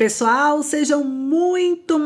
Pessoal, sejam muito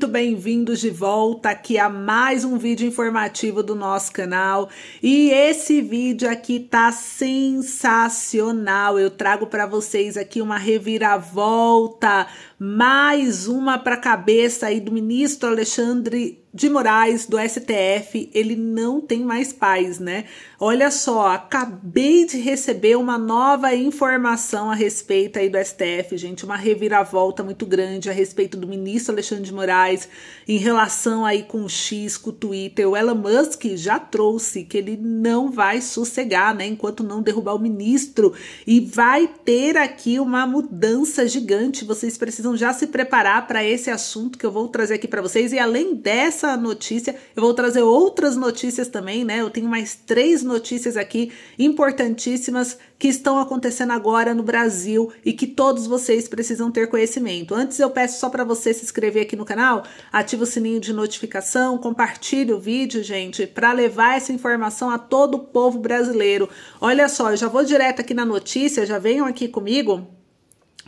bem-vindos de volta aqui a mais um vídeo informativo do nosso canal. E esse vídeo aqui tá sensacional. Eu trago para vocês aqui uma reviravolta, mais uma para a cabeça aí do ministro Alexandre de Moraes, do STF. Ele não tem mais paz, né? Olha só, acabei de receber uma nova informação a respeito aí do STF, gente, uma reviravolta muito grande a respeito do ministro Alexandre de Moraes em relação aí com o X, com o Twitter. O Elon Musk já trouxe que ele não vai sossegar, né, enquanto não derrubar o ministro, e vai ter aqui uma mudança gigante. Vocês precisam já se preparar para esse assunto que eu vou trazer aqui para vocês. E além dessa notícia, eu vou trazer outras notícias também, né? Eu tenho mais 3 notícias aqui importantíssimas que estão acontecendo agora no Brasil e que todos vocês precisam ter conhecimento. Antes eu peço só para você se inscrever aqui no canal, ativa o sininho de notificação, compartilhe o vídeo, gente, para levar essa informação a todo o povo brasileiro. Olha só, eu já vou direto aqui na notícia, já venham aqui comigo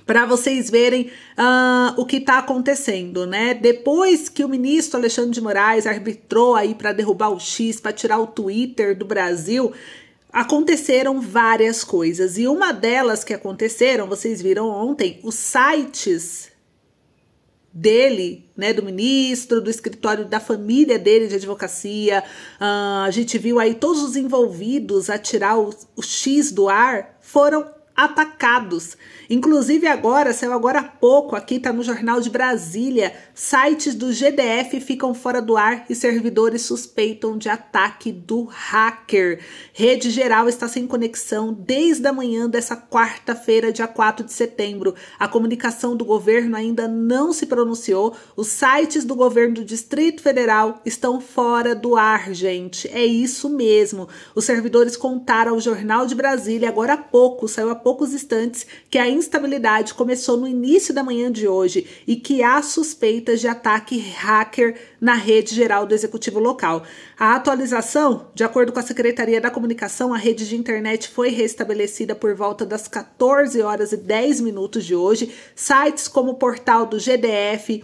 para vocês verem o que está acontecendo, né? Depois que o ministro Alexandre de Moraes arbitrou aí para derrubar o X, para tirar o Twitter do Brasil, aconteceram várias coisas. E uma delas que aconteceram, vocês viram ontem, os sites dele, né, do ministro, do escritório da família dele de advocacia, a gente viu aí todos os envolvidos a tirar o X do ar, foram atacados. Inclusive saiu agora há pouco, aqui tá no Jornal de Brasília, sites do GDF ficam fora do ar e servidores suspeitam de ataque do hacker. Rede geral está sem conexão desde a manhã dessa quarta-feira, dia 4 de setembro. A comunicação do governo ainda não se pronunciou. Os sites do governo do Distrito Federal estão fora do ar, gente. É isso mesmo. Os servidores contaram ao Jornal de Brasília agora há pouco, saiu há poucos instantes, que a instabilidade começou no início da manhã de hoje e que há suspeitas de ataque hacker na rede geral do executivo local. A atualização, de acordo com a Secretaria da Comunicação, a rede de internet foi restabelecida por volta das 14 horas e 10 minutos de hoje. Sites como o portal do GDF,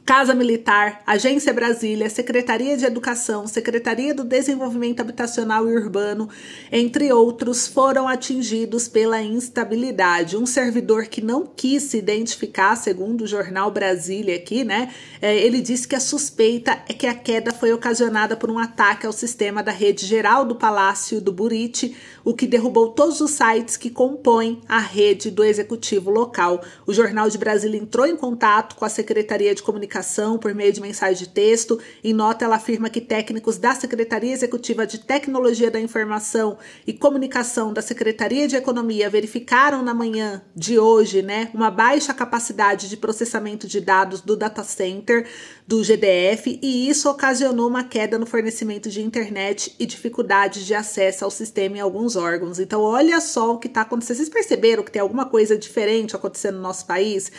Casa Militar, Agência Brasília, Secretaria de Educação, Secretaria do Desenvolvimento Habitacional e Urbano, entre outros, foram atingidos pela instabilidade. Um servidor que não quis se identificar, segundo o jornal Brasília aqui, né? Ele disse que a suspeita é que a queda foi ocasionada por um ataque ao sistema da rede geral do Palácio do Buriti, o que derrubou todos os sites que compõem a rede do executivo local. O Jornal de Brasília entrou em contato com a Secretaria de Comunicação por meio de mensagem de texto. Em nota, ela afirma que técnicos da Secretaria Executiva de Tecnologia da Informação e Comunicação da Secretaria de Economia verificaram na manhã de hoje, né, uma baixa capacidade de processamento de dados do data center do GDF, e isso ocasionou uma queda no fornecimento de internet e dificuldades de acesso ao sistema em alguns órgãos. Então, olha só o que está acontecendo. Vocês perceberam que tem alguma coisa diferente acontecendo no nosso país?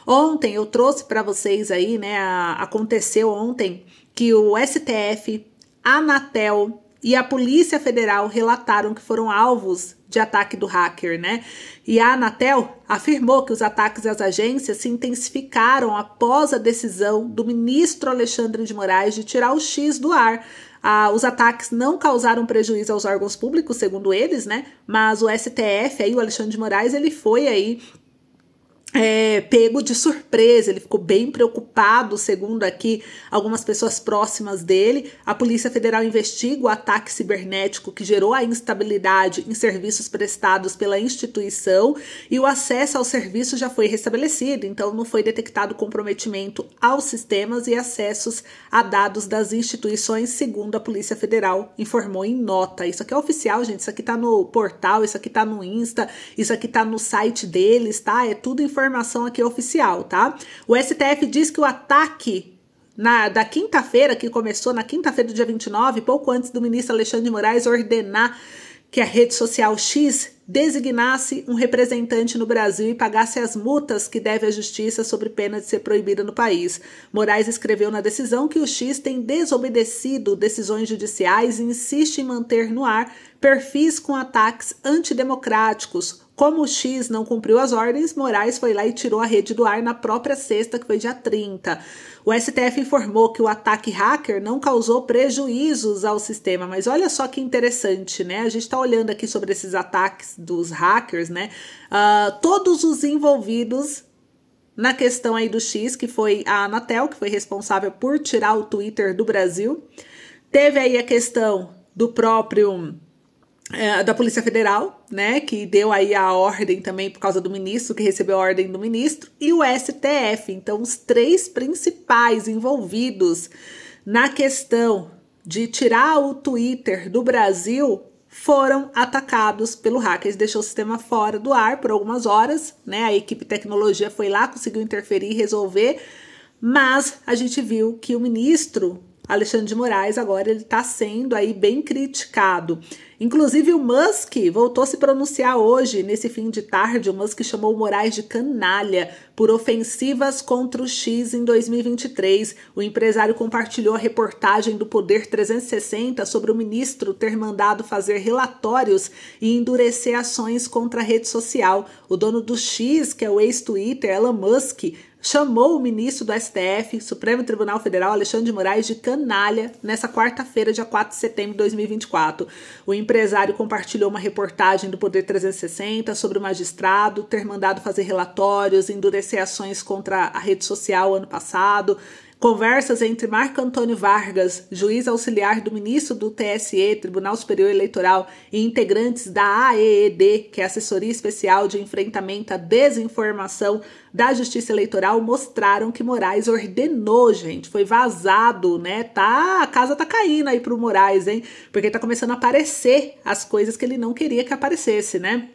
Ontem eu trouxe para vocês aí, né, aconteceu ontem que o STF, a Anatel e a Polícia Federal relataram que foram alvos de ataque do hacker, né? E a Anatel afirmou que os ataques às agências se intensificaram após a decisão do ministro Alexandre de Moraes de tirar o X do ar. Os ataques não causaram prejuízo aos órgãos públicos, segundo eles, né? Mas o STF, aí, o Alexandre de Moraes, ele foi aí pego de surpresa, ele ficou bem preocupado, segundo aqui algumas pessoas próximas dele. A Polícia Federal investiga o ataque cibernético que gerou a instabilidade em serviços prestados pela instituição, e o acesso ao serviço já foi restabelecido, então não foi detectado comprometimento aos sistemas e acessos a dados das instituições, segundo a Polícia Federal informou em nota. Isso aqui é oficial, gente, isso aqui tá no portal, isso aqui tá no Insta, isso aqui tá no site deles, tá? É tudo informação aqui oficial, tá? O STF diz que o ataque da quinta-feira, que começou na quinta-feira do dia 29, pouco antes do ministro Alexandre de Moraes ordenar que a rede social X designasse um representante no Brasil e pagasse as multas que deve à justiça sob pena de ser proibida no país. Moraes escreveu na decisão que o X tem desobedecido decisões judiciais e insiste em manter no ar perfis com ataques antidemocráticos Como o X não cumpriu as ordens, Moraes foi lá e tirou a rede do ar na própria sexta, que foi dia 30. O STF informou que o ataque hacker não causou prejuízos ao sistema, mas olha só que interessante, né? A gente está olhando aqui sobre esses ataques dos hackers, né? Todos os envolvidos na questão aí do X, que foi a Anatel, que foi responsável por tirar o Twitter do Brasil. Teve aí a questão do próprio... da Polícia Federal, né, que deu aí a ordem também por causa do ministro, que recebeu a ordem do ministro, e o STF. Então, os três principais envolvidos na questão de tirar o Twitter do Brasil foram atacados pelo hacker. Eles deixou o sistema fora do ar por algumas horas, né, a equipe de tecnologia foi lá, conseguiu interferir e resolver, mas a gente viu que o ministro Alexandre de Moraes agora ele está sendo aí bem criticado. Inclusive o Musk voltou a se pronunciar hoje, nesse fim de tarde. O Musk chamou o Moraes de canalha por ofensivas contra o X em 2023. O empresário compartilhou a reportagem do Poder 360 sobre o ministro ter mandado fazer relatórios e endurecer ações contra a rede social. O dono do X, que é o ex-Twitter, Elon Musk, chamou o ministro do STF, Supremo Tribunal Federal, Alexandre de Moraes, de canalha nessa quarta-feira, dia 4 de setembro de 2024. O empresário compartilhou uma reportagem do Poder 360 sobre o magistrado ter mandado fazer relatórios, endurecer ações contra a rede social ano passado. Conversas entre Marco Antônio Vargas, juiz auxiliar do ministro do TSE, Tribunal Superior Eleitoral, e integrantes da AEED, que é a Assessoria Especial de Enfrentamento à Desinformação da Justiça Eleitoral, mostraram que Moraes ordenou, gente, foi vazado, né? A casa tá caindo aí pro Moraes, hein? Porque tá começando a aparecer as coisas que ele não queria que aparecesse, né?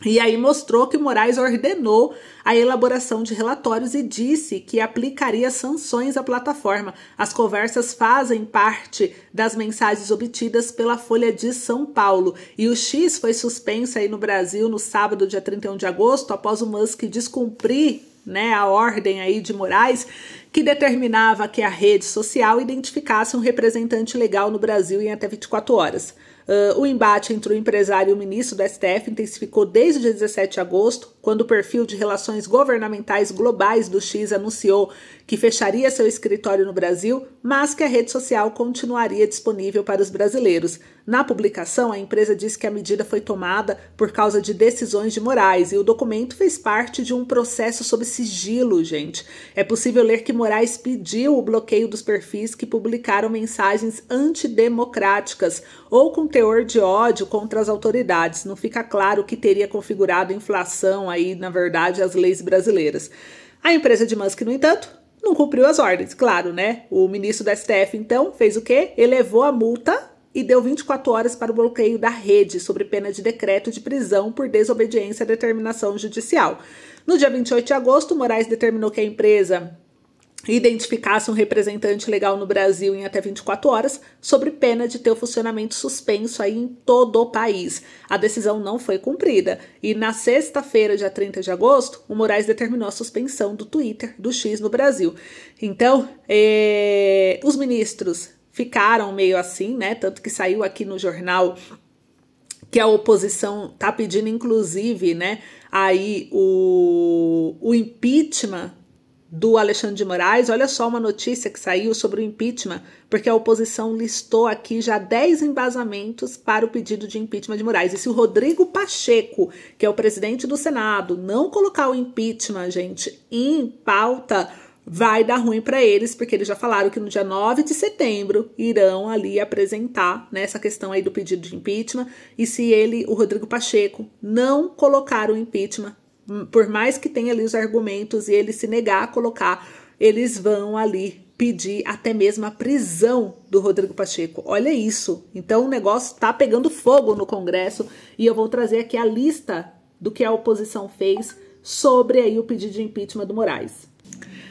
E aí mostrou que o Moraes ordenou a elaboração de relatórios e disse que aplicaria sanções à plataforma. As conversas fazem parte das mensagens obtidas pela Folha de São Paulo. E o X foi suspenso aí no Brasil no sábado, dia 31 de agosto, após o Musk descumprir, né, a ordem aí de Moraes, que determinava que a rede social identificasse um representante legal no Brasil em até 24 horas. O embate entre o empresário e o ministro do STF intensificou desde o dia 17 de agosto, quando o perfil de relações governamentais globais do X anunciou que fecharia seu escritório no Brasil, mas que a rede social continuaria disponível para os brasileiros. Na publicação, a empresa disse que a medida foi tomada por causa de decisões de Moraes e o documento fez parte de um processo sob sigilo, gente. É possível ler que Moraes pediu o bloqueio dos perfis que publicaram mensagens antidemocráticas ou com teor de ódio contra as autoridades. Não fica claro o que teria configurado inflação aí, na verdade, as leis brasileiras. A empresa de Musk, no entanto, não cumpriu as ordens, claro, né? O ministro do STF, então, fez o quê? Elevou a multa e deu 24 horas para o bloqueio da rede, sob pena de decreto de prisão por desobediência à determinação judicial. No dia 28 de agosto, Moraes determinou que a empresa identificasse um representante legal no Brasil em até 24 horas, sob pena de ter o funcionamento suspenso aí em todo o país. A decisão não foi cumprida e na sexta-feira, dia 30 de agosto, o Moraes determinou a suspensão do Twitter do X no Brasil. Então, os ministros ficaram meio assim, né? Tanto que saiu aqui no jornal que a oposição tá pedindo, inclusive, né, aí o impeachment do Alexandre de Moraes. Olha só uma notícia que saiu sobre o impeachment, porque a oposição listou aqui já 10 embasamentos para o pedido de impeachment de Moraes. E se o Rodrigo Pacheco, que é o presidente do Senado, não colocar o impeachment, gente, em pauta, vai dar ruim para eles, porque eles já falaram que no dia 9 de setembro irão ali apresentar, né, essa questão aí do pedido de impeachment. E se o Rodrigo Pacheco, não colocar o impeachment, por mais que tenha ali os argumentos e ele se negar a colocar, eles vão ali pedir até mesmo a prisão do Rodrigo Pacheco. Olha isso. Então o negócio tá pegando fogo no Congresso e eu vou trazer aqui a lista do que a oposição fez sobre aí o pedido de impeachment do Moraes.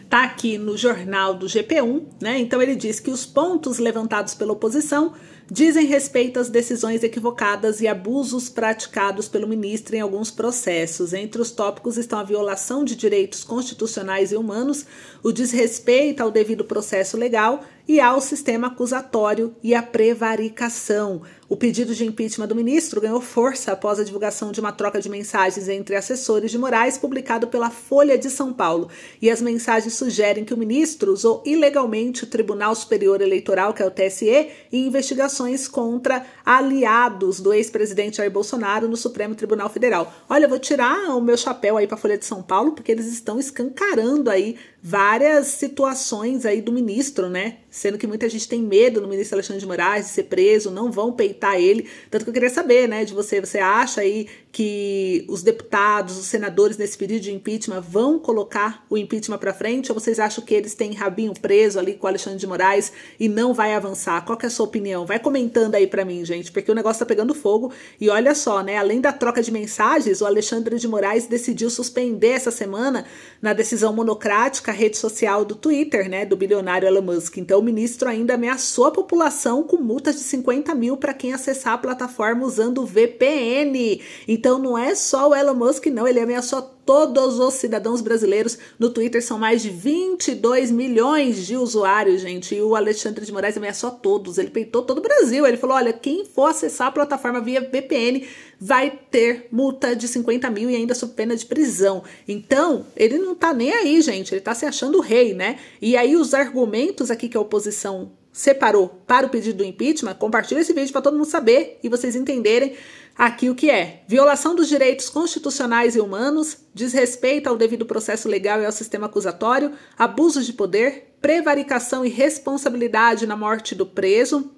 Tá aqui no jornal do GP1, né? Então ele diz que os pontos levantados pela oposição dizem respeito às decisões equivocadas e abusos praticados pelo ministro em alguns processos. Entre os tópicos estão a violação de direitos constitucionais e humanos, o desrespeito ao devido processo legal e ao sistema acusatório e a prevaricação. O pedido de impeachment do ministro ganhou força após a divulgação de uma troca de mensagens entre assessores de Moraes publicado pela Folha de São Paulo. E as mensagens sugerem que o ministro usou ilegalmente o Tribunal Superior Eleitoral, que é o TSE, em investigações contra aliados do ex-presidente Jair Bolsonaro no Supremo Tribunal Federal. Olha, eu vou tirar o meu chapéu aí para a Folha de São Paulo, porque eles estão escancarando aí várias situações aí do ministro, né? Sendo que muita gente tem medo do ministro Alexandre de Moraes de ser preso, não vão peitar ele. Tanto que eu queria saber, né, de você acha aí que os deputados, os senadores nesse pedido de impeachment vão colocar o impeachment para frente, ou vocês acham que eles têm rabinho preso ali com o Alexandre de Moraes e não vai avançar? Qual que é a sua opinião? Vai comentando aí para mim, gente, porque o negócio tá pegando fogo. E olha só, né, além da troca de mensagens, o Alexandre de Moraes decidiu suspender essa semana, na decisão monocrática, a rede social do Twitter, né, do bilionário Elon Musk. Então o ministro ainda ameaçou a população com multas de 50 mil para quem acessar a plataforma usando o VPN. Então não é só o Elon Musk, não, ele ameaçou todos os cidadãos brasileiros. No Twitter são mais de 22 milhões de usuários, gente, e o Alexandre de Moraes ameaçou a todos, ele peitou todo o Brasil. Ele falou, olha, quem for acessar a plataforma via VPN vai ter multa de 50 mil e ainda sob pena de prisão. Então, ele não tá nem aí, gente, ele tá se achando o rei, né? E aí os argumentos aqui que a oposição separou para o pedido do impeachment, compartilha esse vídeo para todo mundo saber e vocês entenderem aqui o que é: violação dos direitos constitucionais e humanos, desrespeito ao devido processo legal e ao sistema acusatório, abusos de poder, prevaricação e responsabilidade na morte do preso,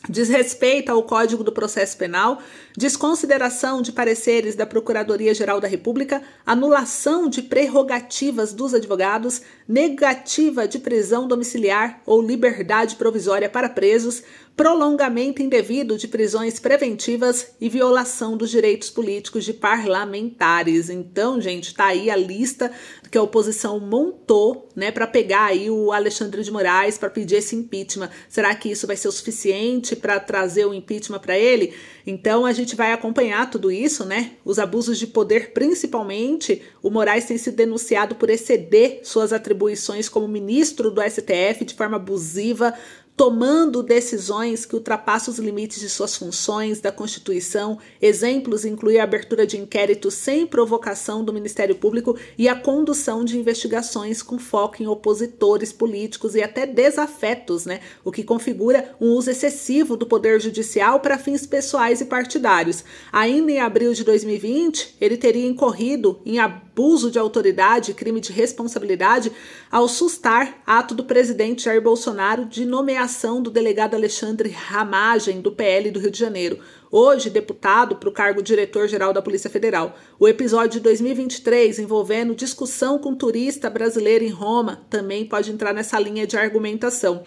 desrespeito ao Código do Processo Penal, desconsideração de pareceres da Procuradoria-Geral da República, anulação de prerrogativas dos advogados, negativa de prisão domiciliar ou liberdade provisória para presos, prolongamento indevido de prisões preventivas e violação dos direitos políticos de parlamentares. Então, gente, tá aí a lista que a oposição montou, né, para pegar aí o Alexandre de Moraes para pedir esse impeachment. Será que isso vai ser o suficiente para trazer o impeachment para ele? Então a gente vai acompanhar tudo isso, né? Os abusos de poder, principalmente. O Moraes tem sido denunciado por exceder suas atribuições como ministro do STF de forma abusiva, tomando decisões que ultrapassam os limites de suas funções, da Constituição. Exemplos incluem a abertura de inquéritos sem provocação do Ministério Público e a condução de investigações com foco em opositores políticos e até desafetos, né? O que configura um uso excessivo do Poder Judicial para fins pessoais e partidários. Ainda em abril de 2020, ele teria incorrido em abuso de autoridade e crime de responsabilidade ao sustar ato do presidente Jair Bolsonaro de nomeação do delegado Alexandre Ramagem, do PL do Rio de Janeiro, hoje deputado para o cargo diretor-geral da Polícia Federal. O episódio de 2023 envolvendo discussão com turista brasileiro em Roma também pode entrar nessa linha de argumentação.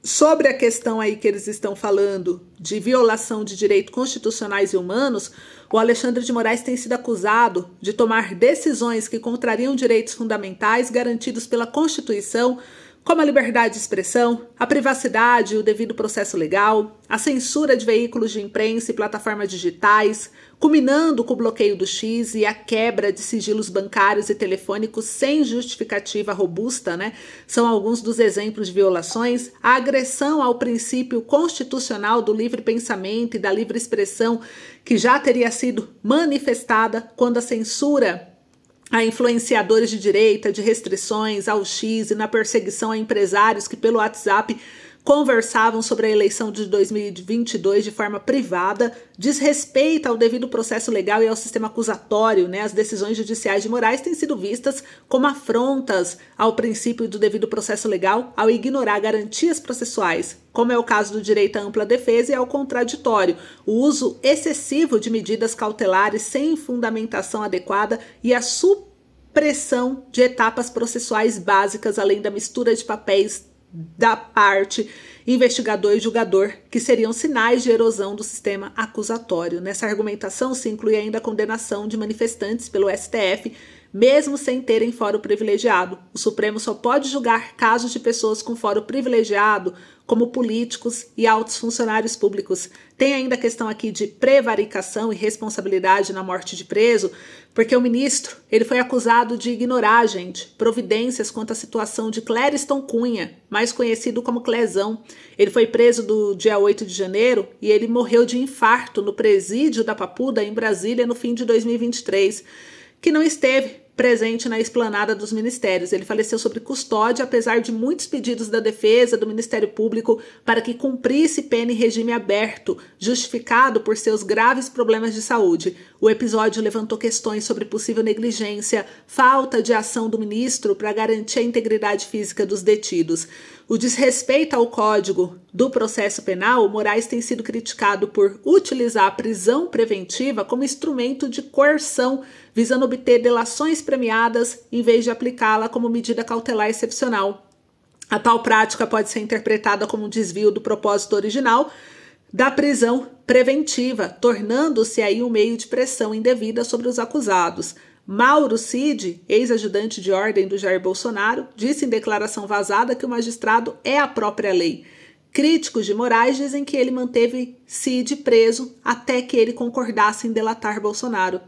Sobre a questão aí que eles estão falando de violação de direitos constitucionais e humanos, o Alexandre de Moraes tem sido acusado de tomar decisões que contrariam direitos fundamentais garantidos pela Constituição, como a liberdade de expressão, a privacidade e o devido processo legal, a censura de veículos de imprensa e plataformas digitais, culminando com o bloqueio do X e a quebra de sigilos bancários e telefônicos sem justificativa robusta, né? São alguns dos exemplos de violações. A agressão ao princípio constitucional do livre pensamento e da livre expressão, que já teria sido manifestada quando a censura a influenciadores de direita, de restrições ao X e na perseguição a empresários que pelo WhatsApp conversavam sobre a eleição de 2022 de forma privada, desrespeito ao devido processo legal e ao sistema acusatório, né? As decisões judiciais de Moraes têm sido vistas como afrontas ao princípio do devido processo legal ao ignorar garantias processuais, como é o caso do direito à ampla defesa e ao contraditório, o uso excessivo de medidas cautelares sem fundamentação adequada e a supressão de etapas processuais básicas, além da mistura de papéis da parte investigador e julgador, que seriam sinais de erosão do sistema acusatório. Nessa argumentação se inclui ainda a condenação de manifestantes pelo STF mesmo sem terem fórum privilegiado. O Supremo só pode julgar casos de pessoas com fórum privilegiado, como políticos e altos funcionários públicos. Tem ainda a questão aqui de prevaricação e responsabilidade na morte de preso, porque o ministro ele foi acusado de ignorar, gente, providências quanto à situação de Clériston Cunha, mais conhecido como Clezão. Ele foi preso do dia 8 de janeiro e ele morreu de infarto no presídio da Papuda, em Brasília, no fim de 2023, que não esteve presente na esplanada dos ministérios. Ele faleceu sob custódia, apesar de muitos pedidos da defesa do Ministério Público para que cumprisse pena em regime aberto, justificado por seus graves problemas de saúde. O episódio levantou questões sobre possível negligência, falta de ação do ministro para garantir a integridade física dos detidos. O desrespeito ao Código do Processo Penal, Moraes tem sido criticado por utilizar a prisão preventiva como instrumento de coerção, visando obter delações premiadas em vez de aplicá-la como medida cautelar excepcional. A tal prática pode ser interpretada como um desvio do propósito original da prisão preventiva, tornando-se aí um meio de pressão indevida sobre os acusados. Mauro Cid, ex-ajudante de ordem do Jair Bolsonaro, disse em declaração vazada que o magistrado é a própria lei. Críticos de Moraes dizem que ele manteve Cid preso até que ele concordasse em delatar Bolsonaro.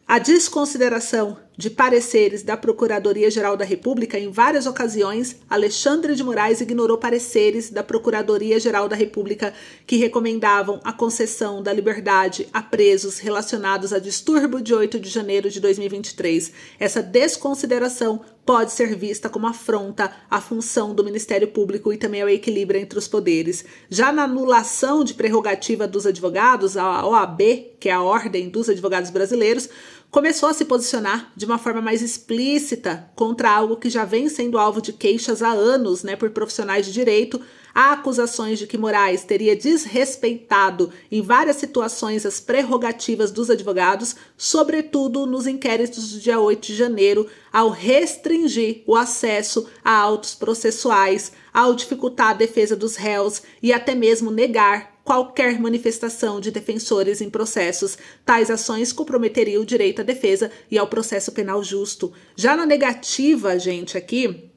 A desconsideração de pareceres da Procuradoria-Geral da República, em várias ocasiões, Alexandre de Moraes ignorou pareceres da Procuradoria-Geral da República que recomendavam a concessão da liberdade a presos relacionados a distúrbio de 8 de janeiro de 2023. Essa desconsideração pode ser vista como afronta à função do Ministério Público e também ao equilíbrio entre os poderes. Já na anulação de prerrogativa dos advogados, a OAB, que é a Ordem dos Advogados Brasileiros, começou a se posicionar de uma forma mais explícita contra algo que já vem sendo alvo de queixas há anos, por profissionais de direito. Há acusações de que Moraes teria desrespeitado em várias situações as prerrogativas dos advogados, sobretudo nos inquéritos do dia 8 de janeiro, ao restringir o acesso a autos processuais, ao dificultar a defesa dos réus e até mesmo negar qualquer manifestação de defensores em processos. Tais ações comprometeriam o direito à defesa e ao processo penal justo. Já na negativa, gente, aqui,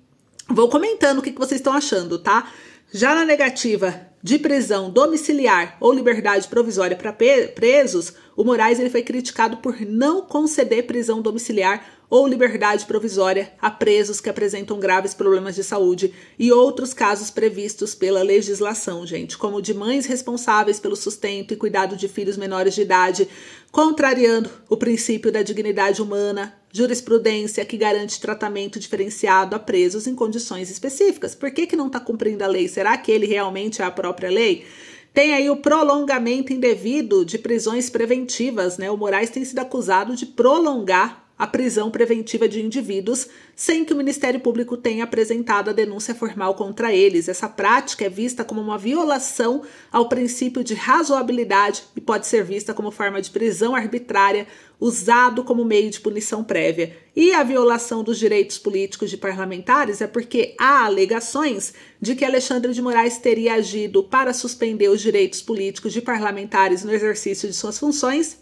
vou comentando o que vocês estão achando, tá? Já na negativa de prisão domiciliar ou liberdade provisória para presos, o Moraes ele foi criticado por não conceder prisão domiciliar ou liberdade provisória a presos que apresentam graves problemas de saúde e outros casos previstos pela legislação, gente, como de mães responsáveis pelo sustento e cuidado de filhos menores de idade, contrariando o princípio da dignidade humana, jurisprudência que garante tratamento diferenciado a presos em condições específicas. Por que não está cumprindo a lei? Será que ele realmente é a própria lei? Tem aí o prolongamento indevido de prisões preventivas, O Moraes tem sido acusado de prolongar a prisão preventiva de indivíduos sem que o Ministério Público tenha apresentado a denúncia formal contra eles. Essa prática é vista como uma violação ao princípio de razoabilidade e pode ser vista como forma de prisão arbitrária usado como meio de punição prévia. E a violação dos direitos políticos de parlamentares é porque há alegações de que Alexandre de Moraes teria agido para suspender os direitos políticos de parlamentares no exercício de suas funções,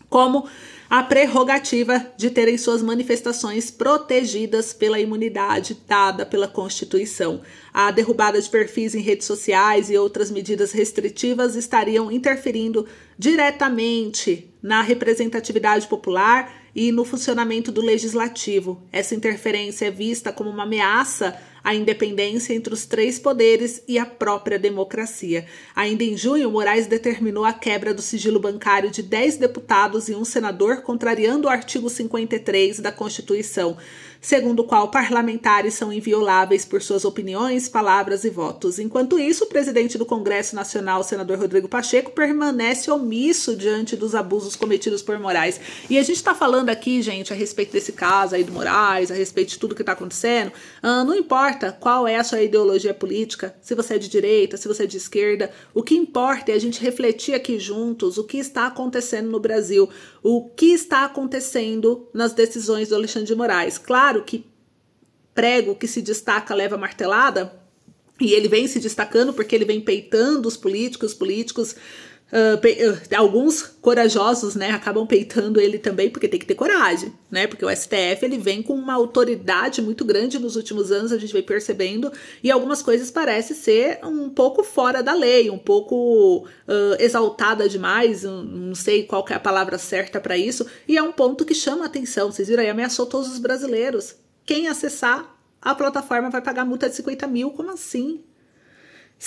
como a prerrogativa de terem suas manifestações protegidas pela imunidade dada pela Constituição. A derrubada de perfis em redes sociais e outras medidas restritivas estariam interferindo diretamente na representatividade popular e no funcionamento do legislativo. Essa interferência é vista como uma ameaça à independência entre os três poderes e a própria democracia. Ainda em junho, Moraes determinou a quebra do sigilo bancário de 10 deputados e um senador, contrariando o artigo 53 da Constituição, segundo o qual parlamentares são invioláveis por suas opiniões, palavras e votos. Enquanto isso, o presidente do Congresso Nacional, senador Rodrigo Pacheco, permanece omisso diante dos abusos cometidos por Moraes. E a gente está falando aqui, gente, a respeito desse caso aí do Moraes, a respeito de tudo que está acontecendo. Não importa qual é a sua ideologia política, se você é de direita, se você é de esquerda, o que importa é a gente refletir aqui juntos o que está acontecendo no Brasil, o que está acontecendo nas decisões do Alexandre de Moraes. Claro que prego que se destaca leva martelada, e ele vem se destacando porque ele vem peitando os políticos Alguns corajosos, né, acabam peitando ele também, porque tem que ter coragem, né, porque o STF, ele vem com uma autoridade muito grande nos últimos anos, a gente vem percebendo, e algumas coisas parecem ser um pouco fora da lei, um pouco exaltada demais, não sei qual que é a palavra certa para isso, e é um ponto que chama a atenção. Vocês viram aí, ameaçou todos os brasileiros. Quem acessar a plataforma vai pagar multa de 50 mil, como assim?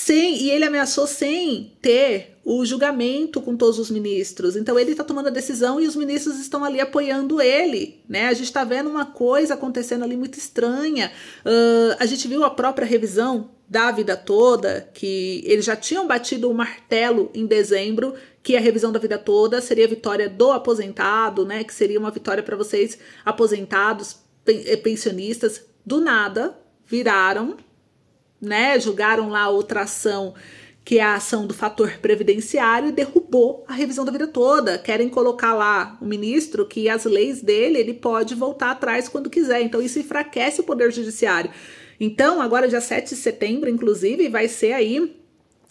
E ele ameaçou sem ter o julgamento com todos os ministros. Então ele está tomando a decisão e os ministros estão ali apoiando ele, né? A gente está vendo uma coisa acontecendo ali muito estranha. A gente viu a própria revisão da vida toda, que eles já tinham batido o martelo em dezembro, que a revisão da vida toda seria a vitória do aposentado, né? Que seria uma vitória para vocês aposentados, pensionistas. Do nada, viraram, né, julgaram lá outra ação, que é a ação do fator previdenciário, e derrubou a revisão da vida toda. Querem colocar lá o ministro que as leis dele, ele pode voltar atrás quando quiser. Então isso enfraquece o poder judiciário. Então agora dia 7 de setembro, inclusive, vai ser aí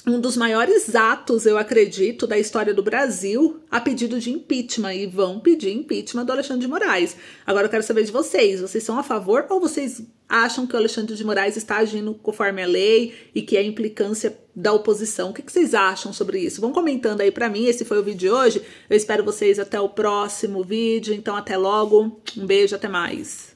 um dos maiores atos, eu acredito, da história do Brasil a pedido de impeachment, e vão pedir impeachment do Alexandre de Moraes. Agora eu quero saber de vocês são a favor ou vocês acham que o Alexandre de Moraes está agindo conforme a lei e que é implicância da oposição? O que vocês acham sobre isso? Vão comentando aí pra mim. Esse foi o vídeo de hoje, eu espero vocês até o próximo vídeo, então até logo, um beijo, até mais.